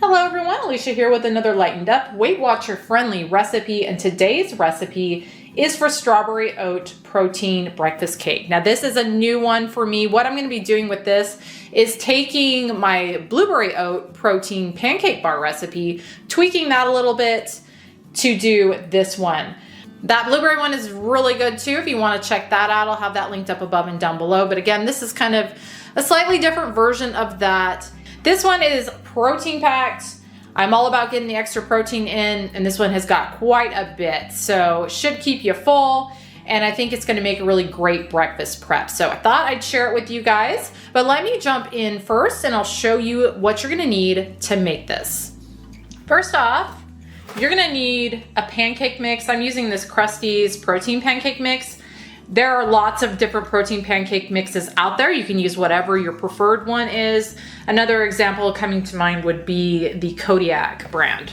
Hello everyone, Alicia here with another lightened up, Weight Watcher friendly recipe, and today's recipe is for strawberry oat protein breakfast cake. Now this is a new one for me. What I'm going to be doing with this is taking my blueberry oat protein pancake bar recipe, tweaking that a little bit to do this one. That blueberry one is really good too. If you want to check that out, I'll have that linked up above and down below. But again, this is kind of a slightly different version of that. This one is protein packed. I'm all about getting the extra protein in, and this one has got quite a bit. So it should keep you full, and I think it's gonna make a really great breakfast prep. So I thought I'd share it with you guys, but let me jump in first and I'll show you what you're gonna need to make this. First off, you're gonna need a pancake mix. I'm using this Krusteaz protein pancake mix. There are lots of different protein pancake mixes out there. You can use whatever your preferred one is. Another example coming to mind would be the Kodiak brand.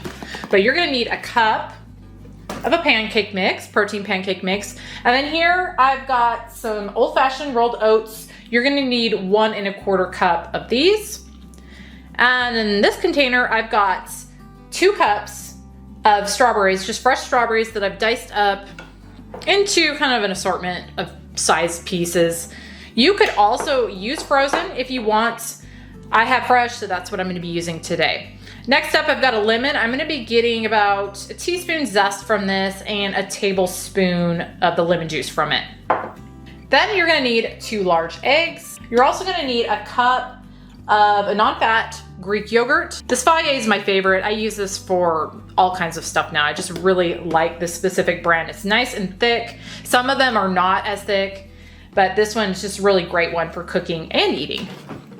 But you're gonna need a cup of a pancake mix, protein pancake mix. And then here I've got some old-fashioned rolled oats. You're gonna need 1 1/4 cup of these. And in this container, I've got 2 cups of strawberries, just fresh strawberries that I've diced up into kind of an assortment of size pieces. You could also use frozen if you want. I have fresh, so that's what I'm going to be using today. Next up, I've got a lemon. I'm going to be getting about a teaspoon zest from this and a tablespoon of the lemon juice from it. Then you're going to need 2 large eggs. You're also going to need a cup of a non-fat Greek yogurt. This Fage is my favorite. I use this for all kinds of stuff now. I just really like this specific brand. It's nice and thick. Some of them are not as thick, but this one's just a really great one for cooking and eating.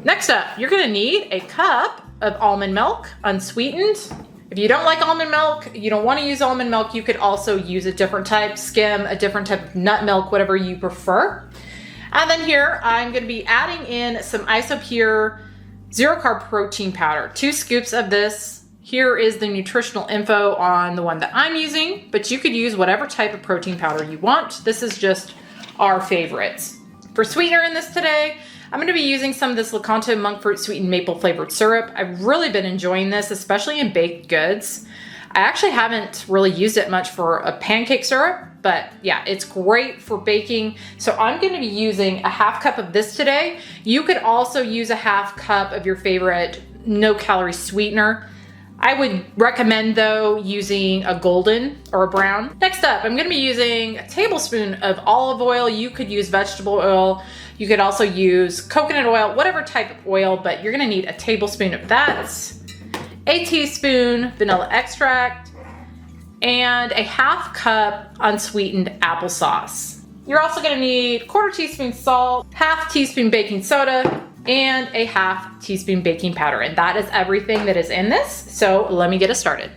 Next up, you're gonna need a cup of almond milk, unsweetened. If you don't like almond milk, you don't wanna use almond milk, you could also use a different type, skim, a different type of nut milk, whatever you prefer. And then here, I'm gonna be adding in some Isopure 0-carb protein powder, 2 scoops of this. Here is the nutritional info on the one that I'm using, but you could use whatever type of protein powder you want. This is just our favorites. For sweetener in this today, I'm gonna be using some of this Lakanto monk fruit sweetened maple flavored syrup. I've really been enjoying this, especially in baked goods. I actually haven't really used it much for a pancake syrup, but yeah, it's great for baking. So I'm gonna be using a 1/2 cup of this today. You could also use a 1/2 cup of your favorite no-calorie sweetener. I would recommend though using a golden or a brown. Next up, I'm gonna be using a tablespoon of olive oil. You could use vegetable oil. You could also use coconut oil, whatever type of oil, but you're gonna need a tablespoon of that, a teaspoon vanilla extract, and a 1/2 cup unsweetened applesauce. You're also gonna need 1/4 teaspoon salt, 1/2 teaspoon baking soda, and a 1/2 teaspoon baking powder. And that is everything that is in this. So let me get us started.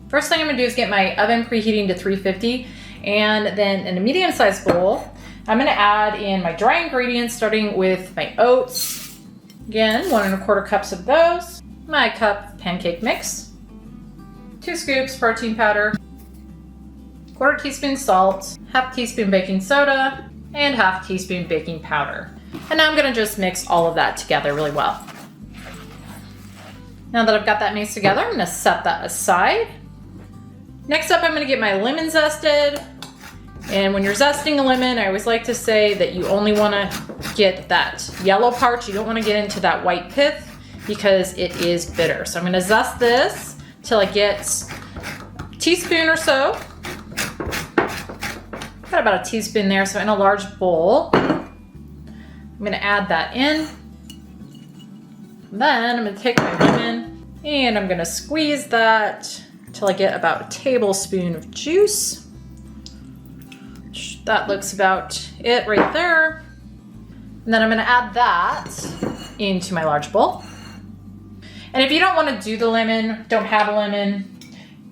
First thing I'm gonna do is get my oven preheating to 350. And then in a medium-sized bowl, I'm gonna add in my dry ingredients, starting with my oats. Again, 1 1/4 cups of those. My cup pancake mix, 2 scoops protein powder, 1/4 teaspoon salt, 1/2 teaspoon baking soda, and 1/2 teaspoon baking powder. And now I'm gonna just mix all of that together really well. Now that I've got that mixed together, I'm gonna set that aside. Next up, I'm gonna get my lemon zested. And when you're zesting a lemon, I always like to say that you only wanna get that yellow part. You don't wanna get into that white pith, because it is bitter. So I'm gonna zest this till I get a teaspoon or so. Got about a teaspoon there, so in a large bowl. I'm gonna add that in. Then I'm gonna take my lemon and I'm gonna squeeze that till I get about a tablespoon of juice. That looks about it right there. And then I'm gonna add that into my large bowl. And if you don't want to do the lemon, don't have a lemon,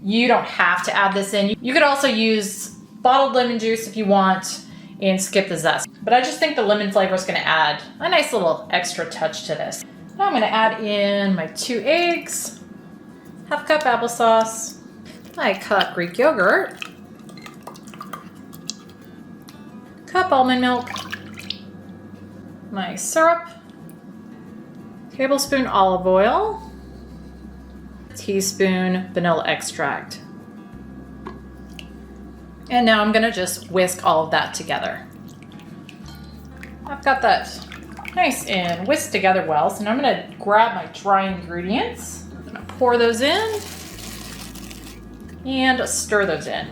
you don't have to add this in. You could also use bottled lemon juice if you want and skip the zest. But I just think the lemon flavor is going to add a nice little extra touch to this. Now I'm going to add in my 2 eggs, 1/2 cup applesauce, my cup Greek yogurt, cup almond milk, my syrup, tablespoon olive oil, teaspoon vanilla extract. And now I'm gonna just whisk all of that together. I've got that nice and whisked together well, so now I'm gonna grab my dry ingredients. I'm gonna pour those in and stir those in.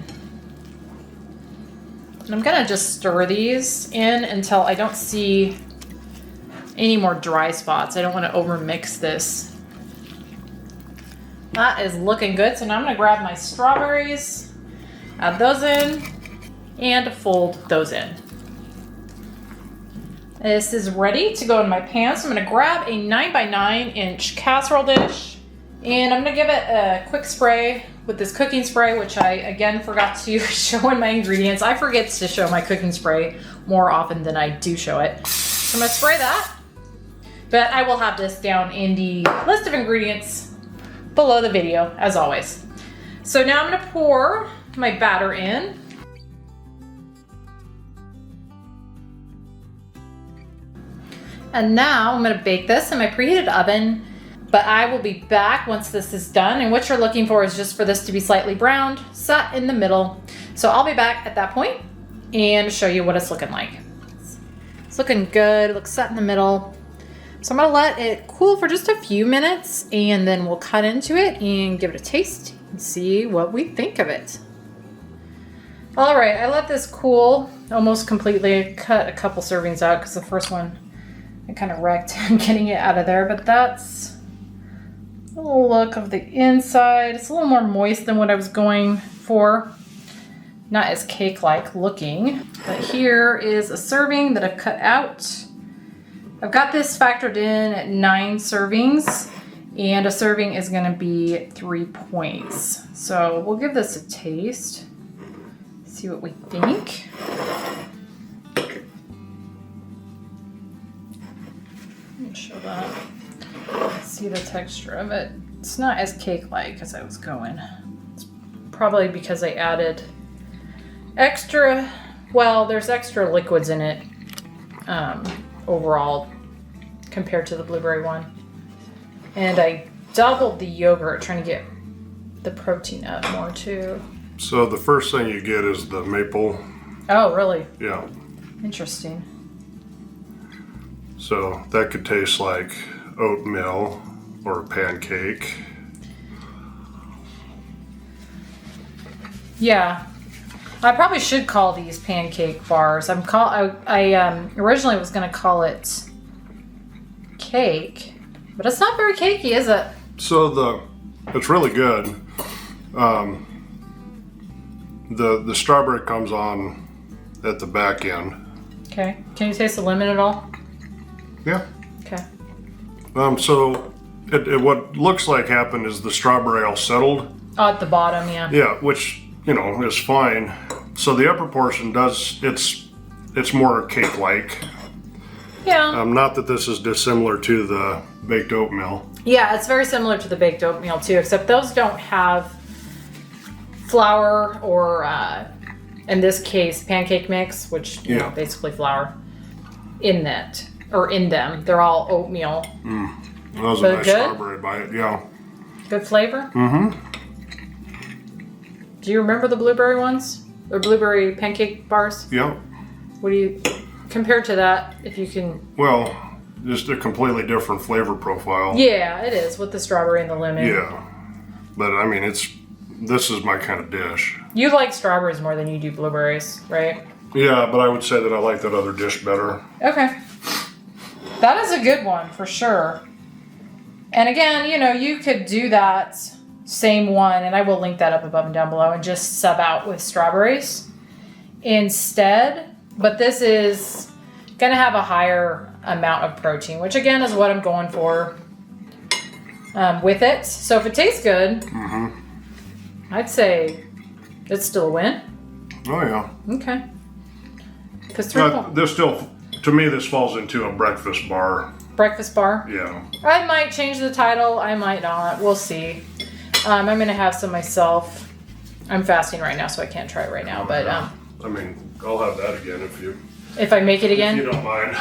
And I'm gonna just stir these in until I don't see any more dry spots. I don't wanna overmix this. That is looking good, so now I'm gonna grab my strawberries, add those in, and fold those in. This is ready to go in my pan, so I'm gonna grab a 9x9-inch casserole dish, and I'm gonna give it a quick spray with this cooking spray, which I, again, forgot to show in my ingredients. I forget to show my cooking spray more often than I do show it. So I'm gonna spray that, but I will have this down in the list of ingredients below the video, as always. So now I'm gonna pour my batter in. And now I'm gonna bake this in my preheated oven, but I will be back once this is done. And what you're looking for is just for this to be slightly browned, set in the middle. So I'll be back at that point and show you what it's looking like. It's looking good, it looks set in the middle. So I'm gonna let it cool for just a few minutes, and then we'll cut into it and give it a taste and see what we think of it. All right, I let this cool almost completely. I cut a couple servings out because the first one I kind of wrecked getting it out of there, but that's a little look of the inside. It's a little more moist than what I was going for. Not as cake-like looking, but here is a serving that I've cut out. I've got this factored in at 9 servings, and a serving is gonna be 3 points. So we'll give this a taste, see what we think. Show that. See the texture of it. It's not as cake-like as I was going. It's probably because I added extra, well, there's extra liquids in it overall compared to the blueberry one. And I doubled the yogurt trying to get the protein up more too. So the first thing you get is the maple. Oh, really? Yeah. Interesting. So that could taste like oatmeal or pancake. Yeah, I probably should call these pancake bars. I originally was going to call it cake, but it's not very cakey, is it? So it's really good. The strawberry comes on at the back end. Okay. Can you taste the lemon at all? Yeah. Okay. So what looks like happened is the strawberry all settled. Oh, at the bottom, yeah. Yeah, which, is fine. So the upper portion it's more cake-like. Yeah. Not that this is dissimilar to the baked oatmeal. Yeah, it's very similar to the baked oatmeal too, except those don't have flour or, in this case, pancake mix, which, basically flour, in that. Or in them. They're all oatmeal. That was a nice strawberry bite, yeah. Good flavor? Mm-hmm. Do you remember the blueberry ones? Or blueberry pancake bars? Yep. What do you compare to that, if you can? Well, just a completely different flavor profile. Yeah, it is, with the strawberry and the lemon. Yeah. But I mean, this is my kind of dish. You like strawberries more than you do blueberries, right? Yeah, but I would say that I like that other dish better. Okay. That is a good one, for sure. And again, you could do that same one, and I will link that up above and down below, and just sub out with strawberries instead. But this is going to have a higher amount of protein, which again is what I'm going for with it. So if it tastes good, I'd say it's still a win. Oh, yeah. Okay. Because to me, this falls into a breakfast bar. Breakfast bar? Yeah. I might change the title. I might not. We'll see. I'm going to have some myself. I'm fasting right now, so I can't try it right now. But I mean, I'll have that again if I make it again. If you don't mind.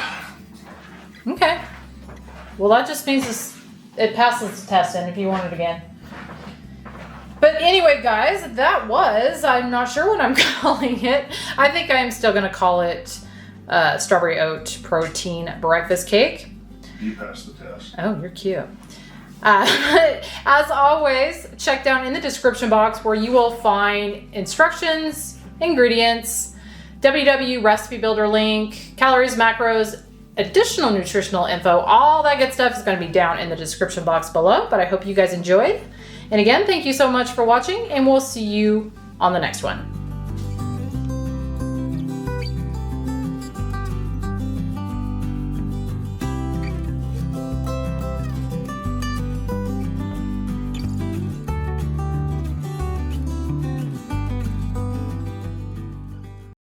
Okay. Well, that just means it passes the test, and if you want it again. But anyway, guys, that was, I'm not sure what I'm calling it. I think I am still going to call it strawberry oat protein breakfast cake. You passed the test. Oh, you're cute. As always, check down in the description box where you will find instructions, ingredients, www recipe builder link, calories, macros, additional nutritional info. All that good stuff is going to be down in the description box below. But I hope you guys enjoyed. And again, thank you so much for watching, and we'll see you on the next one.